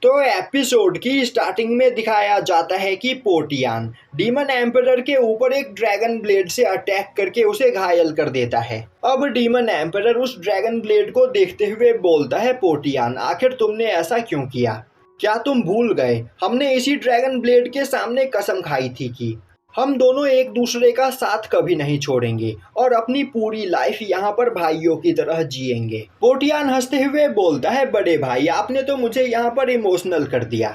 तो एपिसोड की स्टार्टिंग में दिखाया जाता है कि पोर्टियन डीमन एम्परर के ऊपर एक ड्रैगन ब्लेड से अटैक करके उसे घायल कर देता है। अब डीमन एम्परर उस ड्रैगन ब्लेड को देखते हुए बोलता है, पोर्टियन आखिर तुमने ऐसा क्यों किया? क्या तुम भूल गए हमने इसी ड्रैगन ब्लेड के सामने कसम खाई थी कि हम दोनों एक दूसरे का साथ कभी नहीं छोड़ेंगे और अपनी पूरी लाइफ यहाँ पर भाइयों की तरह जिएंगे। पोर्टियन हंसते हुए बोलता है, बड़े भाई आपने तो मुझे यहाँ पर इमोशनल कर दिया,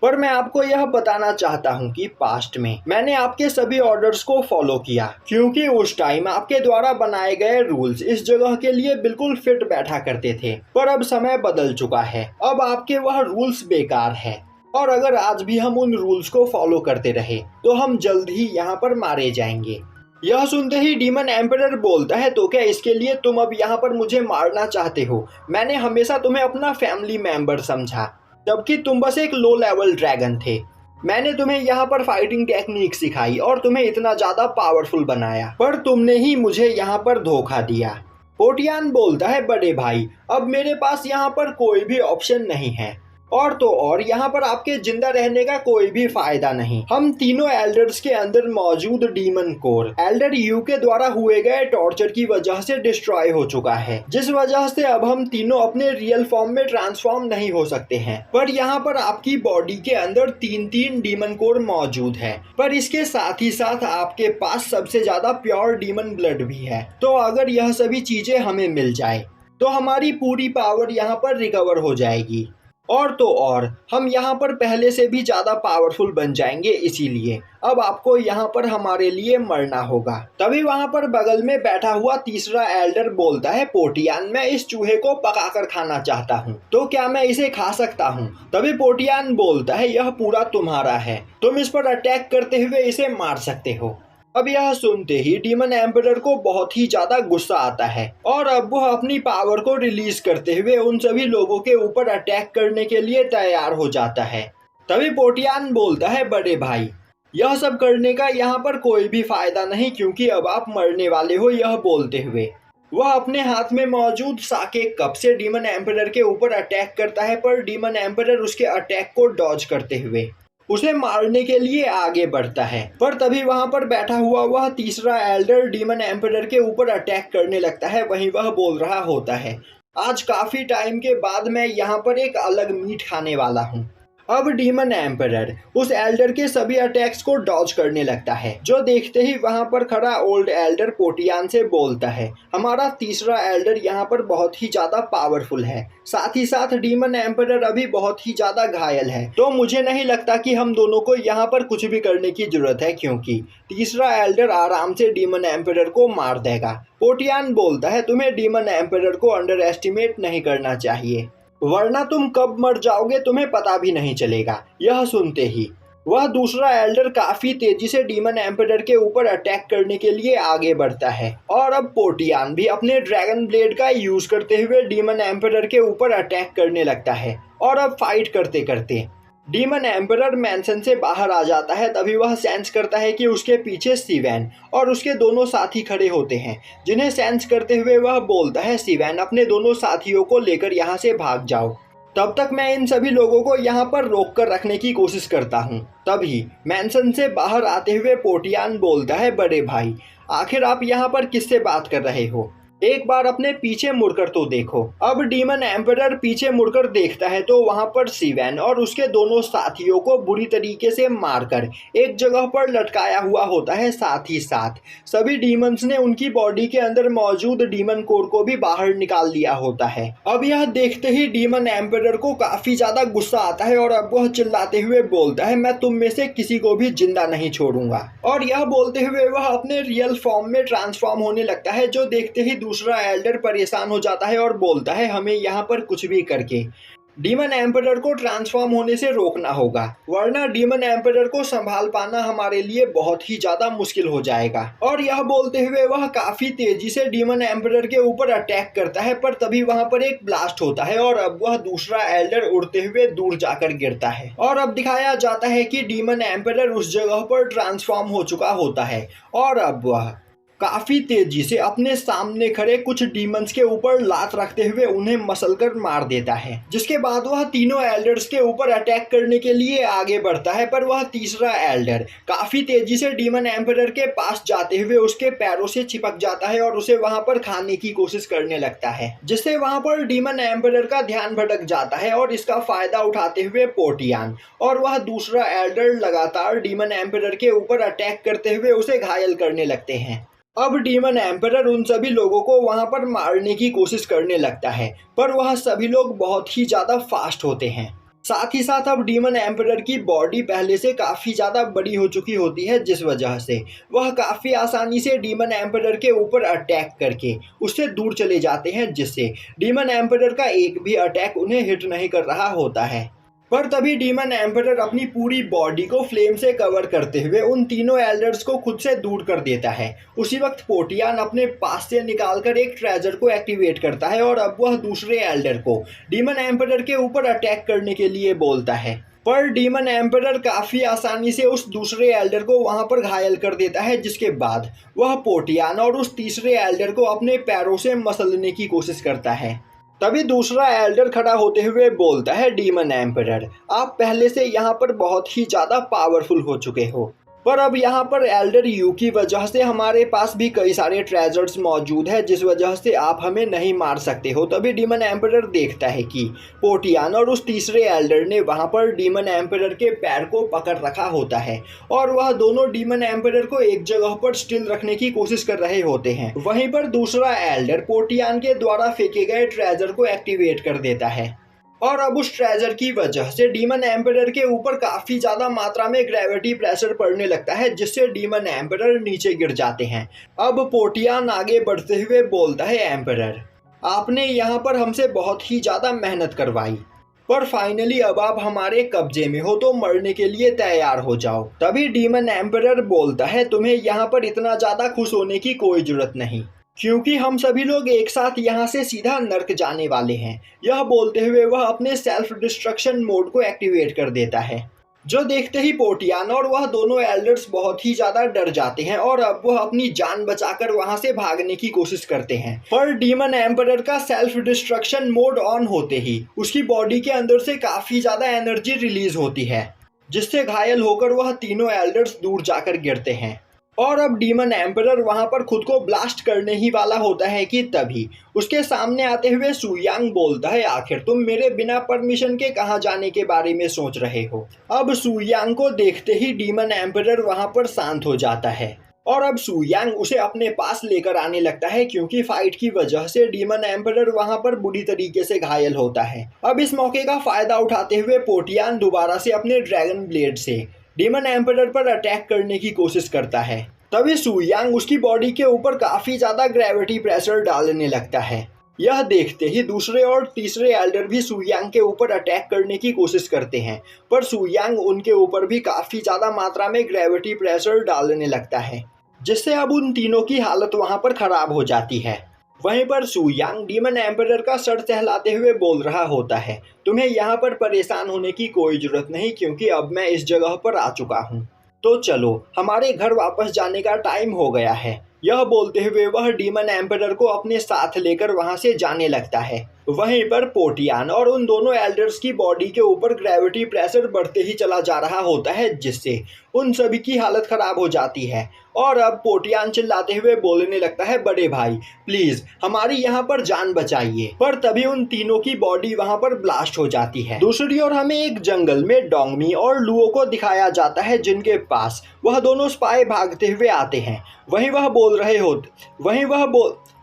पर मैं आपको यह बताना चाहता हूँ कि पास्ट में मैंने आपके सभी ऑर्डर्स को फॉलो किया, क्योंकि उस टाइम आपके द्वारा बनाए गए रूल्स इस जगह के लिए बिल्कुल फिट बैठा करते थे। पर अब समय बदल चुका है, अब आपके वह रूल्स बेकार है और अगर आज भी हम उन रूल्स को फॉलो करते रहे तो हम जल्द ही यहाँ पर मारे जाएंगे। यह सुनते ही डीमन एम्परर बोलता है, तो क्या इसके लिए तुम अब यहाँ पर मुझे मारना चाहते हो? मैंने हमेशा तुम्हें अपना फैमिली मेंबर समझा, जबकि तुम बस एक लो लेवल ड्रैगन थे। मैंने तुम्हें यहाँ पर फाइटिंग टेक्निक सिखाई और तुम्हें इतना ज्यादा पावरफुल बनाया, पर तुमने ही मुझे यहाँ पर धोखा दिया। पोर्टियन बोलता है, बड़े भाई अब मेरे पास यहाँ पर कोई भी ऑप्शन नहीं है और तो और यहाँ पर आपके जिंदा रहने का कोई भी फायदा नहीं। हम तीनों एल्डर्स के अंदर मौजूद डीमन कोर एल्डर यू के द्वारा हुए गए टॉर्चर की वजह से डिस्ट्रॉय हो चुका है, जिस वजह से अब हम तीनों अपने रियल फॉर्म में ट्रांसफॉर्म नहीं हो सकते हैं। पर यहाँ पर आपकी बॉडी के अंदर तीन डीमन कोर मौजूद है, पर इसके साथ ही साथ आपके पास सबसे ज्यादा प्योर डीमन ब्लड भी है। तो अगर यह सभी चीजें हमें मिल जाए तो हमारी पूरी पावर यहाँ पर रिकवर हो जाएगी और तो और हम यहाँ पर पहले से भी ज़्यादा पावरफुल बन जाएंगे। इसीलिए अब आपको यहाँ पर हमारे लिए मरना होगा। तभी वहाँ पर बगल में बैठा हुआ तीसरा एल्डर बोलता है, पोर्टियन मैं इस चूहे को पकाकर खाना चाहता हूँ, तो क्या मैं इसे खा सकता हूँ? तभी पोर्टियन बोलता है, यह पूरा तुम्हारा है, तुम इस पर अटैक करते हुए इसे मार सकते हो। अब यह सुनते ही डीमन एम्परर को बहुत ही ज्यादा गुस्सा आता है और अब वह अपनी पावर को रिलीज करते हुए उन सभी लोगों के ऊपर अटैक करने के लिए तैयार हो जाता है। तभी पोर्टियन बोलता है, बड़े भाई यह सब करने का यहाँ पर कोई भी फायदा नहीं, क्योंकि अब आप मरने वाले हो। यह बोलते हुए वह अपने हाथ में मौजूद साके कप से डीमन एम्परर के ऊपर अटैक करता है, पर डीमन एम्परर उसके अटैक को डॉज करते हुए उसे मारने के लिए आगे बढ़ता है। पर तभी वहां पर बैठा हुआ वह तीसरा एल्डर डीमन एम्परर के ऊपर अटैक करने लगता है। वहीं वह बोल रहा होता है, आज काफी टाइम के बाद मैं यहाँ पर एक अलग मीट खाने वाला हूँ। अब डीमन एम्परर उस एल्डर के सभी अटैक्स को डॉज करने लगता है, जो देखते ही वहां पर खड़ा ओल्ड एल्डर पोर्टियन से बोलता है, हमारा तीसरा एल्डर यहाँ पर बहुत ही ज्यादा पावरफुल है, साथ ही साथ डीमन एम्परर अभी बहुत ही ज्यादा घायल है, तो मुझे नहीं लगता कि हम दोनों को यहाँ पर कुछ भी करने की जरूरत है, क्योंकि तीसरा एल्डर आराम से डीमन एम्परर को मार देगा। पोर्टियन बोलता है, तुम्हें डीमन एम्परर को अंडर एस्टिमेट नहीं करना चाहिए, वरना तुम कब मर जाओगे तुम्हें पता भी नहीं चलेगा। यह सुनते ही वह दूसरा एल्डर काफी तेजी से डीमन एम्परर के ऊपर अटैक करने के लिए आगे बढ़ता है और अब पोर्टियन भी अपने ड्रैगन ब्लेड का यूज करते हुए डीमन एम्परर के ऊपर अटैक करने लगता है। और अब फाइट करते करते डीमन एम्परर मैंसन से बाहर आ जाता है। तभी वह सेंस करता है कि उसके पीछे सिवेन और उसके दोनों साथी खड़े होते हैं, जिन्हें सेंस करते हुए वह बोलता है, सिवेन अपने दोनों साथियों को लेकर यहाँ से भाग जाओ, तब तक मैं इन सभी लोगों को यहाँ पर रोक कर रखने की कोशिश करता हूँ। तभी मैंसन से बाहर आते हुए पोर्टियन बोलता है, बड़े भाई आखिर आप यहाँ पर किससे बात कर रहे हो? एक बार अपने पीछे मुड़कर तो देखो। अब डीमन एम्परर पीछे मुड़कर देखता है तो वहां पर सिवेन और उसके दोनों साथियों को बुरी तरीके से मारकर एक जगह पर लटकाया हुआ होता है। साथ ही साथ सभी डीमंस ने उनकी बॉडी के अंदर मौजूद डीमन कोर को भी बाहर निकाल लिया होता है। अब यह देखते ही डीमन एम्परर को काफी ज्यादा गुस्सा आता है और अब वह चिल्लाते हुए बोलता है, मैं तुम में से किसी को भी जिंदा नहीं छोड़ूंगा। और यह बोलते हुए वह अपने रियल फॉर्म में ट्रांसफॉर्म होने लगता है, जो देखते ही दूसरा एल्डर परेशान हो जाता है और बोलता है, हमें यहाँ पर कुछ भी करके डीमन एम्परर को ट्रांसफॉर्म होने से रोकना होगा, वरना डीमन एम्परर को संभाल पाना हमारे लिए बहुत ही ज्यादा मुश्किल हो जाएगा। और यह बोलते हुए वह काफी तेजी से डीमन एम्परर के ऊपर अटैक करता है, पर तभी वहां पर एक ब्लास्ट होता है और अब वह दूसरा एल्डर उड़ते हुए दूर जाकर गिरता है। और अब दिखाया जाता है कि डीमन एम्परर उस जगह पर ट्रांसफॉर्म हो चुका होता है और अब वह काफी तेजी से अपने सामने खड़े कुछ डीमंस के ऊपर लात रखते हुए उन्हें मसलकर मार देता है, जिसके बाद वह तीनों एल्डर्स के ऊपर अटैक करने के लिए आगे बढ़ता है। पर वह तीसरा एल्डर काफी तेजी से डीमन एम्परर के पास जाते हुए उसके पैरों से चिपक जाता है और उसे वहां पर खाने की कोशिश करने लगता है, जिससे वहां पर डीमन एम्परर का ध्यान भटक जाता है और इसका फायदा उठाते हुए पोर्टियान और वह दूसरा एल्डर लगातार डीमन एम्परर के ऊपर अटैक करते हुए उसे घायल करने लगते हैं। अब डीमन एम्परर उन सभी लोगों को वहां पर मारने की कोशिश करने लगता है, पर वह सभी लोग बहुत ही ज्यादा फास्ट होते हैं। साथ ही साथ अब डीमन एम्परर की बॉडी पहले से काफी ज्यादा बड़ी हो चुकी होती है, जिस वजह से वह काफी आसानी से डीमन एम्परर के ऊपर अटैक करके उससे दूर चले जाते हैं, जिससे डीमन एम्परर का एक भी अटैक उन्हें हिट नहीं कर रहा होता है। पर तभी डीमन एम्परर अपनी पूरी बॉडी को फ्लेम से कवर करते हुए उन तीनों एल्डर्स को खुद से दूर कर देता है। उसी वक्त पोर्टियान अपने पास से निकालकर एक ट्रेजर को एक्टिवेट करता है और अब वह दूसरे एल्डर को डीमन एम्परर के ऊपर अटैक करने के लिए बोलता है, पर डीमन एम्परर काफी आसानी से उस दूसरे एल्डर को वहां पर घायल कर देता है, जिसके बाद वह पोर्टियान और उस तीसरे एल्डर को अपने पैरों से मसलने की कोशिश करता है। तभी दूसरा एल्डर खड़ा होते हुए बोलता है, डीमन एम्परर, आप पहले से यहाँ पर बहुत ही ज़्यादा पावरफुल हो चुके हो, पर अब यहाँ पर एल्डर यू की वजह से हमारे पास भी कई सारे ट्रेजर्स मौजूद है, जिस वजह से आप हमें नहीं मार सकते हो। तभी डीमन एम्परर देखता है कि पोर्टियान और उस तीसरे एल्डर ने वहाँ पर डीमन एम्परर के पैर को पकड़ रखा होता है और वह दोनों डीमन एम्परर को एक जगह पर स्टिल रखने की कोशिश कर रहे होते हैं। वहीं पर दूसरा एल्डर पोर्टियान के द्वारा फेंके गए ट्रेजर को एक्टिवेट कर देता है और अब उस ट्रेजर की वजह से डीमन एम्परर के ऊपर काफी ज्यादा मात्रा में ग्रेविटी प्रेशर पड़ने लगता है, जिससे डीमन एम्परर नीचे गिर जाते हैं। अब पोर्टियान आगे बढ़ते हुए बोलता है, एम्परर, आपने यहाँ पर हमसे बहुत ही ज्यादा मेहनत करवाई, पर फाइनली अब आप हमारे कब्जे में हो, तो मरने के लिए तैयार हो जाओ। तभी डीमन एम्परर बोलता है, तुम्हें यहाँ पर इतना ज्यादा खुश होने की कोई जरूरत नहीं, क्योंकि हम सभी लोग एक साथ यहाँ से सीधा नर्क जाने वाले हैं। यह बोलते हुए वह अपने सेल्फ डिस्ट्रक्शन मोड को एक्टिवेट कर देता है, जो देखते ही पोर्टियान और वह दोनों एल्डर्स बहुत ही ज्यादा डर जाते हैं और अब वह अपनी जान बचाकर वहां से भागने की कोशिश करते हैं। पर डीमन एम्परर का सेल्फ डिस्ट्रक्शन मोड ऑन होते ही उसकी बॉडी के अंदर से काफी ज्यादा एनर्जी रिलीज होती है, जिससे घायल होकर वह तीनों एल्डर्स दूर जाकर गिरते हैं और अब डीमन एम्परर वहां पर खुद को ब्लास्ट करने ही वाला होता है कि तभी उसके सामने आते हुए सु यांग बोलता है, आखिर तुम मेरे बिना परमिशन के कहां जाने के बारे में सोच रहे हो। अब सु यांग को देखते ही डीमन एम्परर वहां पर शांत हो जाता है और अब सु यांग उसे अपने पास लेकर आने लगता है, क्योंकि फाइट की वजह से डीमन एम्परर वहां पर बुरी तरीके से घायल होता है। अब इस मौके का फायदा उठाते हुए पोर्टियान दोबारा से अपने ड्रैगन ब्लेड से डीमन एम्परर पर अटैक करने की कोशिश करता है। तभी सु यांग उसकी बॉडी के ऊपर काफी ज्यादा ग्रेविटी प्रेशर डालने लगता है। यह देखते ही दूसरे और तीसरे एल्डर भी सु यांग के ऊपर अटैक करने की कोशिश करते हैं, पर सु यांग उनके ऊपर भी काफी ज्यादा मात्रा में ग्रेविटी प्रेशर डालने लगता है, जिससे अब उन तीनों की हालत वहां पर खराब हो जाती है। वहीं पर सु यांग डीमन एम्परर का सर सहलाते हुए बोल रहा होता है, तुम्हें यहाँ पर परेशान होने की कोई जरूरत नहीं, क्योंकि अब मैं इस जगह पर आ चुका हूँ, तो चलो हमारे घर वापस जाने का टाइम हो गया है। यह बोलते हुए वह डीमन एम्परर को अपने साथ लेकर वहां से जाने लगता है। वहीं पर पोर्टियान और उन दोनों एल्डर्स की बॉडी के ऊपर ग्रेविटी प्रेशर बढ़ते ही चला जा रहा होता है, जिससे उन सभी की हालत खराब हो जाती है और अब पोर्टियान चिल्लाते हुए बोलने लगता है, बड़े भाई प्लीज हमारी यहाँ पर जान बचाइए। पर तभी उन तीनों की बॉडी वहाँ पर ब्लास्ट हो जाती है। दूसरी ओर हमें एक जंगल में डोंगमी और लुओ को दिखाया जाता है, जिनके पास वह दोनों स्पाई भागते हुए आते हैं।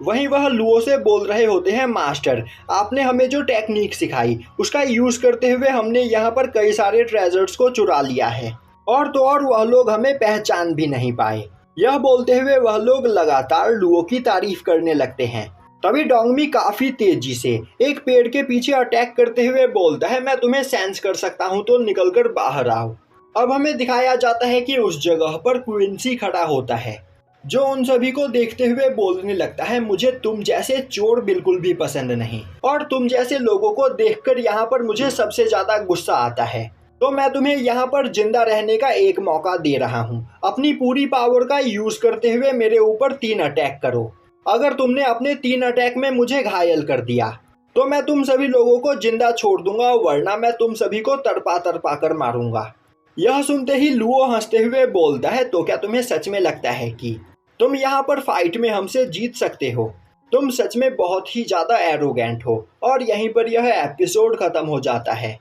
वहीं वह लुओ से बोल रहे होते हैं, मास्टर आपने हमें जो टेक्निक सिखाई उसका यूज करते हुए हमने यहाँ पर कई सारे ट्रेजर्स को चुरा लिया है, और तो और वह लोग हमें पहचान भी नहीं पाए। यह बोलते हुए वह लोग लगातार लुओ की तारीफ करने लगते हैं। तभी डोंगमी काफी तेजी से एक पेड़ के पीछे अटैक करते हुए बोलता है, मैं तुम्हें सेंस कर सकता हूँ, तो निकलकर बाहर आओ। अब हमें दिखाया जाता है कि उस जगह पर क्विंसी खड़ा होता है, जो उन सभी को देखते हुए बोलने लगता है, मुझे तुम जैसे चोर बिल्कुल भी पसंद नहीं, और तुम जैसे लोगों को देखकर यहाँ पर मुझे सबसे ज्यादा गुस्सा आता है। तो मैं तुम्हें यहाँ पर जिंदा रहने का एक मौका दे रहा हूँ। अपनी पूरी पावर का यूज करते हुए मेरे ऊपर 3 अटैक करो। अगर तुमने अपने 3 अटैक में मुझे घायल कर दिया तो मैं तुम सभी लोगों को जिंदा छोड़ दूंगा, वरना मैं तुम सभी को तड़पा तड़पा कर मारूंगा। यह सुनते ही लुओ हंसते हुए बोलता है, तो क्या तुम्हें सच में लगता है कि तुम यहाँ पर फाइट में हमसे जीत सकते हो? तुम सच में बहुत ही ज़्यादा एरोगेंट हो। और यहीं पर यह एपिसोड ख़त्म हो जाता है।